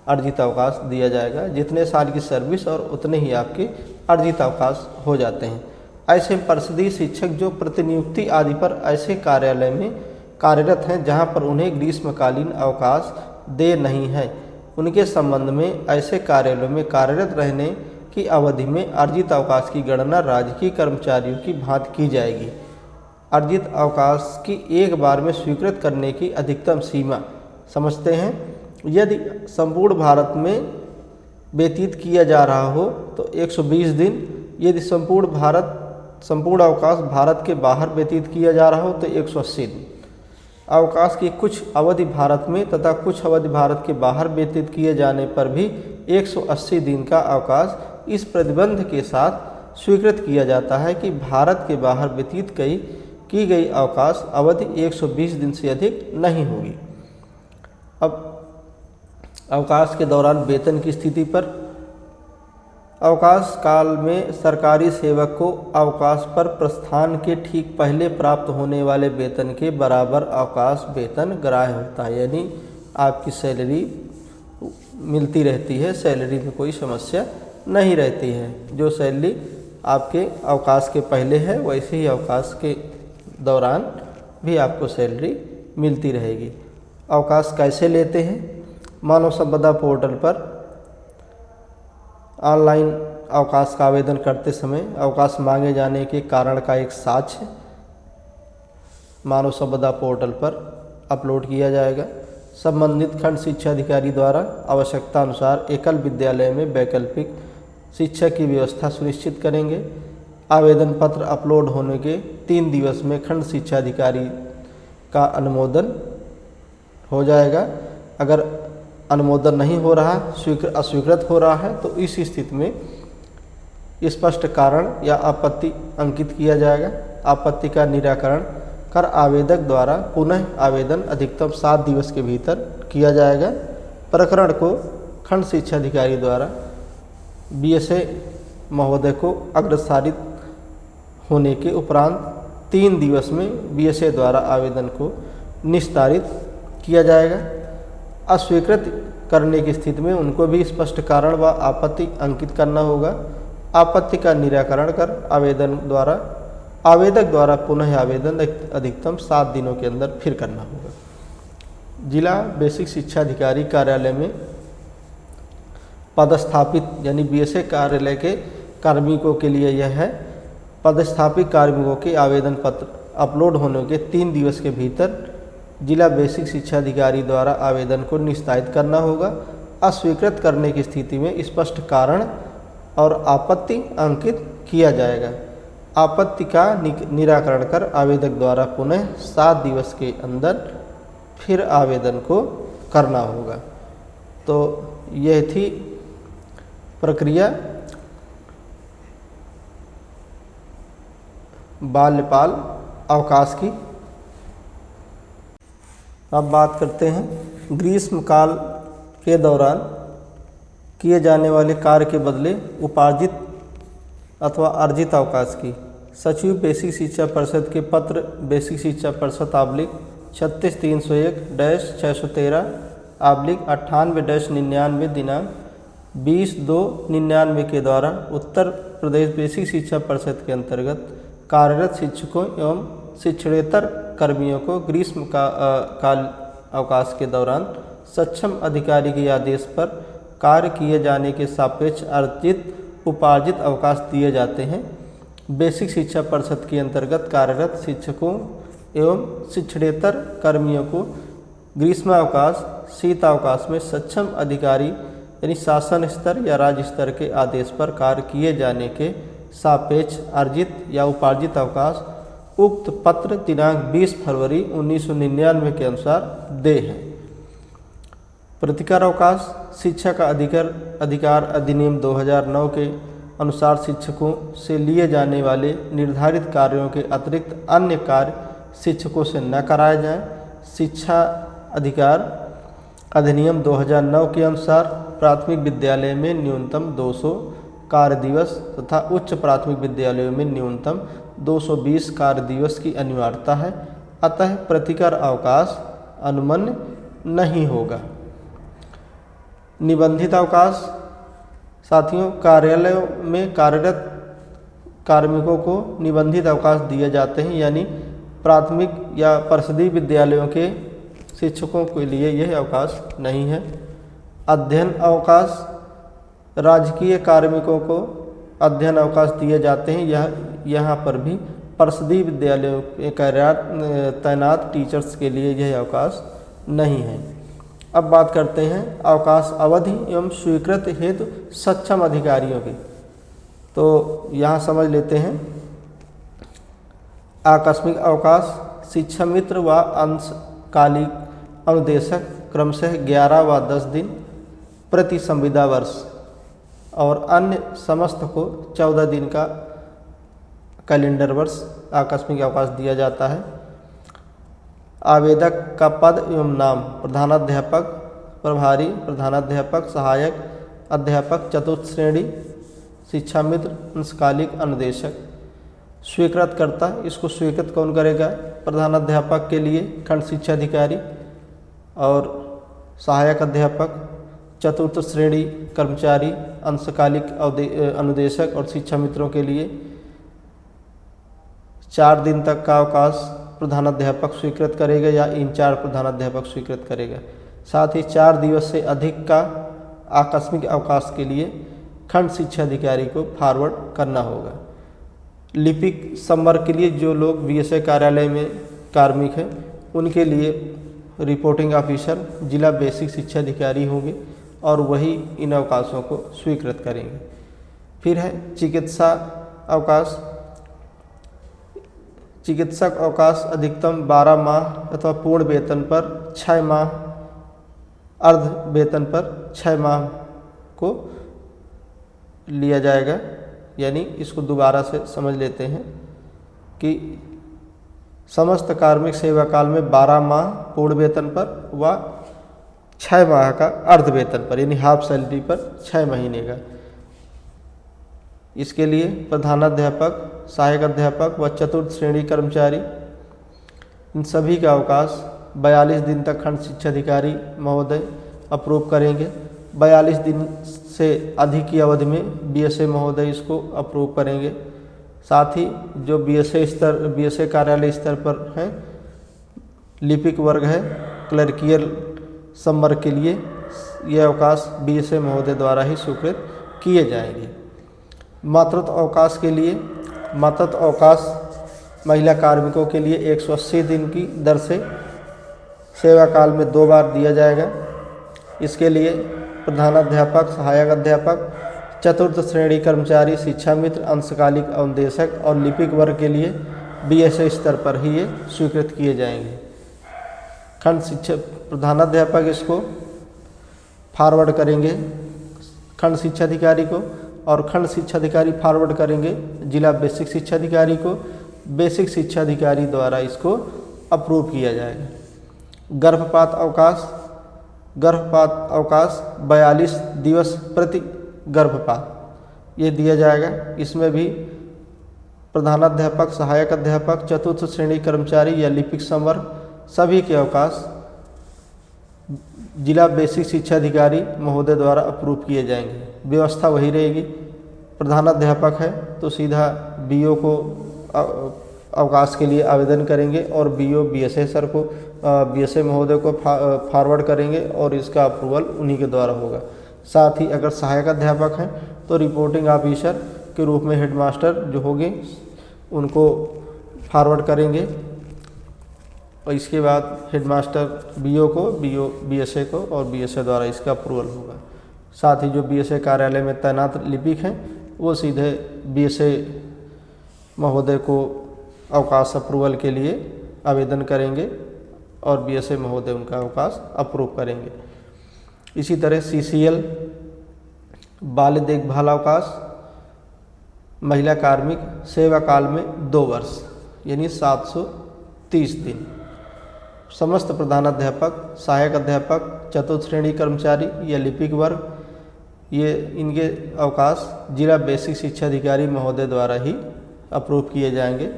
अर्जित अवकाश दिया जाएगा। जितने साल की सर्विस और उतने ही आपके अर्जित अवकाश हो जाते हैं। ऐसे परिषदीय शिक्षक जो प्रतिनियुक्ति आदि पर ऐसे कार्यालय में कार्यरत हैं जहां पर उन्हें ग्रीष्मकालीन अवकाश दे नहीं है, उनके संबंध में ऐसे कार्यालयों में कार्यरत रहने की अवधि में अर्जित अवकाश की गणना राजकीय कर्मचारियों की भांति की जाएगी। अर्जित अवकाश की एक बार में स्वीकृत करने की अधिकतम सीमा समझते हैं। यदि संपूर्ण भारत में व्यतीत किया जा रहा हो तो 120 दिन, यदि संपूर्ण अवकाश भारत के बाहर व्यतीत किया जा रहा हो तो 180 दिन। अवकाश की कुछ अवधि भारत में तथा कुछ अवधि भारत के बाहर व्यतीत किए जाने पर भी 180 दिन का अवकाश इस प्रतिबंध के साथ स्वीकृत किया जाता है कि भारत के बाहर व्यतीत की गई अवकाश अवधि 120 दिन से अधिक नहीं होगी। अब अवकाश के दौरान वेतन की स्थिति पर, अवकाश काल में सरकारी सेवक को अवकाश पर प्रस्थान के ठीक पहले प्राप्त होने वाले वेतन के बराबर अवकाश वेतन ग्राह्य होता है। यानी आपकी सैलरी मिलती रहती है, सैलरी में कोई समस्या नहीं रहती है। जो सैलरी आपके अवकाश के पहले है वैसे ही अवकाश के दौरान भी आपको सैलरी मिलती रहेगी। अवकाश कैसे लेते हैं? मानव संपदा पोर्टल पर ऑनलाइन अवकाश का आवेदन करते समय अवकाश मांगे जाने के कारण का एक साक्ष्य मानव संपदा पोर्टल पर अपलोड किया जाएगा। संबंधित खंड शिक्षा अधिकारी द्वारा आवश्यकता अनुसार एकल विद्यालय में वैकल्पिक शिक्षा की व्यवस्था सुनिश्चित करेंगे। आवेदन पत्र अपलोड होने के 3 दिवस में खंड शिक्षा अधिकारी का अनुमोदन हो जाएगा। अगर अनुमोदन नहीं हो रहा, अस्वीकृत हो रहा है, तो इस स्थिति में स्पष्ट कारण या आपत्ति अंकित किया जाएगा। आपत्ति का निराकरण कर आवेदक द्वारा पुनः आवेदन अधिकतम 7 दिवस के भीतर किया जाएगा। प्रकरण को खंड शिक्षा अधिकारी द्वारा बीएसए महोदय को अग्रसारित होने के उपरांत 3 दिवस में बीएसए द्वारा आवेदन को निस्तारित किया जाएगा। अस्वीकृत करने की स्थिति में उनको भी स्पष्ट कारण व आपत्ति अंकित करना होगा। आपत्ति का निराकरण कर आवेदक द्वारा पुनः आवेदन अधिकतम 7 दिनों के अंदर फिर करना होगा। जिला बेसिक शिक्षा अधिकारी कार्यालय में पदस्थापित यानी बीएसए कार्यालय के कार्मिकों के लिए यह है। पदस्थापित कार्मिकों के आवेदन पत्र अपलोड होने के 3 दिवस के भीतर जिला बेसिक शिक्षा अधिकारी द्वारा आवेदन को निस्तारित करना होगा। अस्वीकृत करने की स्थिति में स्पष्ट कारण और आपत्ति अंकित किया जाएगा। आपत्ति का निराकरण कर आवेदक द्वारा पुनः 7 दिवस के अंदर फिर आवेदन को करना होगा। तो यह थी प्रक्रिया बाल्यपाल अवकाश की। अब बात करते हैं ग्रीष्मकाल के दौरान किए जाने वाले कार्य के बदले उपार्जित अथवा अर्जित अवकाश की। सचिव बेसिक शिक्षा परिषद के पत्र बेसिक शिक्षा परिषद /36/313/98-99 दिनांक 20/2/99 के द्वारा उत्तर प्रदेश बेसिक शिक्षा परिषद के अंतर्गत कार्यरत शिक्षकों एवं शिक्षणेतर कर्मियों को ग्रीष्म काल अवकाश के दौरान सक्षम अधिकारी के आदेश पर कार्य किए जाने के सापेक्ष अर्जित उपार्जित अवकाश दिए जाते हैं। बेसिक शिक्षा परिषद के अंतर्गत कार्यरत शिक्षकों एवं शिक्षणेतर कर्मियों को ग्रीष्मावकाश शीतावकाश में सक्षम अधिकारी यानी शासन स्तर या राज्य स्तर के आदेश पर कार्य किए जाने के सापेक्ष अर्जित या उपार्जित अवकाश उक्त पत्र दिनांक 20 फरवरी 1999 के अनुसार दे हैं। प्रतिकार अवकाश शिक्षा का अधिकार अधिनियम 2009 के अनुसार शिक्षकों से लिए जाने वाले निर्धारित कार्यों के अतिरिक्त अन्य कार्य शिक्षकों से न कराए जाएं। शिक्षा अधिकार अधिनियम 2009 के अनुसार प्राथमिक विद्यालय में न्यूनतम 200 कार्य दिवस तथा उच्च प्राथमिक विद्यालयों में न्यूनतम 220 कार्य दिवस की अनिवार्यता है। अतः प्रतिकार अवकाश अनुमन्य नहीं होगा। निबंधित अवकाश साथियों, कार्यालयों में कार्यरत कार्मिकों को निबंधित अवकाश दिए जाते हैं, यानी प्राथमिक या परिषदीय विद्यालयों के शिक्षकों के लिए यह अवकाश नहीं है। अध्ययन अवकाश राजकीय कार्मिकों को अध्ययन अवकाश दिए जाते हैं। यहाँ पर भी परिषदीय विद्यालयों के तैनात टीचर्स के लिए यह अवकाश नहीं है। अब बात करते हैं अवकाश अवधि एवं स्वीकृत हेतु सक्षम अधिकारियों की। तो यहाँ समझ लेते हैं आकस्मिक अवकाश शिक्षा मित्र व अंशकालिक अनुदेशक क्रमशः 11 व 10 दिन प्रति संविदा वर्ष और अन्य समस्त को 14 दिन का कैलेंडर वर्ष आकस्मिक अवकाश दिया जाता है। आवेदक का पद एवं नाम प्रधानाध्यापक, प्रभारी प्रधानाध्यापक, सहायक अध्यापक, चतुर्थ श्रेणी, शिक्षा मित्र, अंशकालिक अनुदेशक। स्वीकृतकर्ता, इसको स्वीकृत कौन करेगा? प्रधानाध्यापक के लिए खंड शिक्षा अधिकारी और सहायक अध्यापक, चतुर्थ श्रेणी कर्मचारी, अंशकालिक अनुदेशक और शिक्षा मित्रों के लिए 4 दिन तक का अवकाश प्रधानाध्यापक स्वीकृत करेगा या इंचार्ज प्रधानाध्यापक स्वीकृत करेगा। साथ ही 4 दिवस से अधिक का आकस्मिक अवकाश के लिए खंड शिक्षा अधिकारी को फॉरवर्ड करना होगा। लिपिक संवर्ग के लिए जो लोग बीएसए कार्यालय में कार्मिक हैं उनके लिए रिपोर्टिंग ऑफिसर जिला बेसिक शिक्षा अधिकारी होंगे और वही इन अवकाशों को स्वीकृत करेंगे। फिर है चिकित्सा अवकाश। चिकित्सक अवकाश अधिकतम 12 माह अथवा पूर्ण वेतन पर 6 माह, अर्ध वेतन पर 6 माह को लिया जाएगा। यानी इसको दोबारा से समझ लेते हैं कि समस्त कार्मिक सेवा काल में 12 माह पूर्ण वेतन पर व 6 माह का अर्ध वेतन पर यानी हाफ सैलरी पर 6 महीने का। इसके लिए प्रधानाध्यापक, सहायक अध्यापक व चतुर्थ श्रेणी कर्मचारी इन सभी का अवकाश 42 दिन तक खंड शिक्षा अधिकारी महोदय अप्रूव करेंगे। 42 दिन से अधिक की अवधि में बीएसए महोदय इसको अप्रूव करेंगे। साथ ही जो बीएसए कार्यालय स्तर पर है, लिपिक वर्ग है, क्लर्कियल संवर्ग के लिए ये अवकाश बीएसए महोदय द्वारा ही स्वीकृत किए जाएंगे। मातृत्व अवकाश के लिए, मातृत्व अवकाश महिला कार्मिकों के लिए 180 दिन की दर से सेवा काल में 2 बार दिया जाएगा। इसके लिए प्रधानाध्यापक, सहायक अध्यापक, चतुर्थ श्रेणी कर्मचारी, शिक्षा मित्र, अंशकालिक अनुदेशक और लिपिक वर्ग के लिए बीएसए स्तर पर ही ये स्वीकृत किए जाएंगे। खंड शिक्षा प्रधानाध्यापक इसको फॉरवर्ड करेंगे खंड शिक्षा अधिकारी को और खंड शिक्षा अधिकारी फॉरवर्ड करेंगे जिला बेसिक शिक्षा अधिकारी को। बेसिक शिक्षा अधिकारी द्वारा इसको अप्रूव किया जाएगा। गर्भपात अवकाश। गर्भपात अवकाश 42 दिवस प्रति गर्भपात ये दिया जाएगा। इसमें भी प्रधानाध्यापक, सहायक अध्यापक, चतुर्थ श्रेणी कर्मचारी या लिपिक संवर्ग सभी के अवकाश जिला बेसिक शिक्षा अधिकारी महोदय द्वारा अप्रूव किए जाएंगे। व्यवस्था वही रहेगी। प्रधानाध्यापक है तो सीधा बीओ को अवकाश के लिए आवेदन करेंगे और बीओ बीएसए सर को, बीएसए महोदय को फॉरवर्ड करेंगे और इसका अप्रूवल उन्हीं के द्वारा होगा। साथ ही अगर सहायक अध्यापक हैं तो रिपोर्टिंग ऑफिसर के रूप में हेडमास्टर जो होंगे उनको फॉरवर्ड करेंगे और इसके बाद हेडमास्टर बीओ को, बीओ बीएसए को और बीएसए द्वारा इसका अप्रूवल होगा। साथ ही जो बीएसए कार्यालय में तैनात लिपिक हैं वो सीधे बीएसए महोदय को अवकाश अप्रूवल के लिए आवेदन करेंगे और बीएसए महोदय उनका अवकाश अप्रूव करेंगे। इसी तरह सीसीएल बाल देखभाल अवकाश महिला कार्मिक सेवा काल में 2 वर्ष यानी 730 दिन। समस्त प्रधानाध्यापक, सहायक अध्यापक, चतुर्थ श्रेणी कर्मचारी या लिपिक वर्ग ये इनके अवकाश जिला बेसिक शिक्षा अधिकारी महोदय द्वारा ही अप्रूव किए जाएंगे।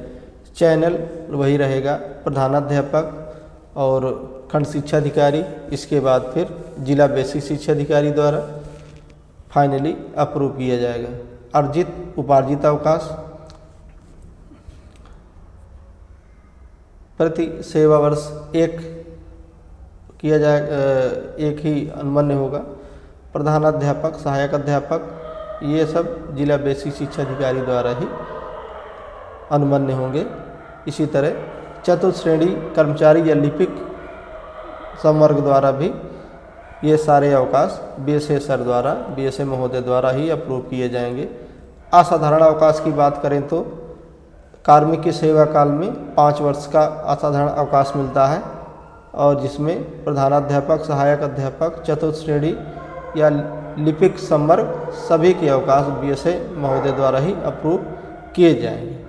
चैनल वही रहेगा, प्रधानाध्यापक और खंड शिक्षा अधिकारी, इसके बाद फिर जिला बेसिक शिक्षा अधिकारी द्वारा फाइनली अप्रूव किया जाएगा। अर्जित उपार्जित अवकाश प्रति सेवा वर्ष 1 किया जाएगा, 1 ही अनुमन्य होगा। प्रधानाध्यापक, सहायक अध्यापक ये सब जिला बेसिक शिक्षा अधिकारी द्वारा ही अनुमन्य होंगे। इसी तरह चतुर्थ श्रेणी कर्मचारी या लिपिक संवर्ग द्वारा भी ये सारे अवकाश बीएसए सर द्वारा, बीएसए महोदय द्वारा ही अप्रूव किए जाएंगे। असाधारण अवकाश की बात करें तो कार्मिक की सेवा काल में 5 वर्ष का असाधारण अवकाश मिलता है और जिसमें प्रधानाध्यापक, सहायक अध्यापक, चतुर्थ श्रेणी या लिपिक संवर्ग सभी के अवकाश बीएसए महोदय द्वारा ही अप्रूव किए जाएंगे।